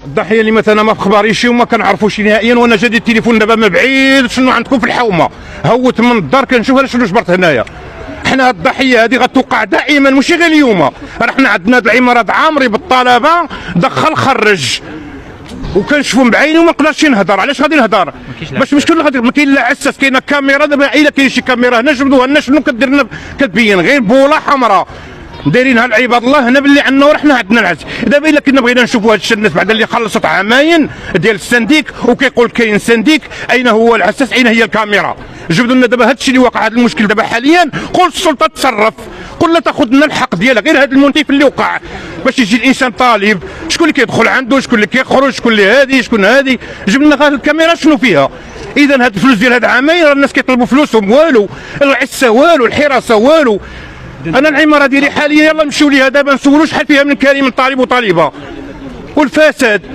الضحيه اللي مثلا ما في خباريش وما كنعرفوش نهائيا، وانا جا التليفون دابا ما بعيد شنو عندكم في الحومه، هوت من الدار كنشوف شنو جبرت هنايا. حنا هاد الضحيه هذه غتوقع دائما ماشي غير اليوم، راه حنا عندنا هاد العمارات عامري بالطلبه دخل خرج وكنشوفوا بعيني وما نقدرش نهضر. علاش غادي نهضر؟ باش مشكل غادي ما كاين لا عساس، كاينه كاميرا دابا الا كاين شي كاميرا هنا جبدوها لنا شنو كدير لنا؟ كتبين غير بوله حمراء دايرينها العباد الله هنا باللي عندنا ورحنا عندنا العز. دابا الا كنا بغينا نشوفوا هاد الناس بعد اللي خلصت عامين ديال السنديك وكيقول كاين سنديك، اين هو العساس؟ اين هي الكاميرا؟ جبدوا لنا دابا هاد الشيء اللي واقع، هذا المشكل دابا حاليا قول السلطه تصرف، قول لا تاخذ لنا الحق ديالها. غير هذا المنتف اللي وقع باش يجي الانسان طالب، شكون اللي كيدخل عنده، شكون اللي كيخرج، شكون اللي هادي شكون هادي. جبد لنا هاد الكاميرا شنو فيها؟ اذا هاد الفلوس ديال هاد عامين الناس كيطلبوا فلوسهم، والو العسه والو الحراسه والو. انا العماره ديالي حاليا يلا نمشيو ليها دابا نسولوا شحال فيها من كريم من طالب وطالبه والفساد.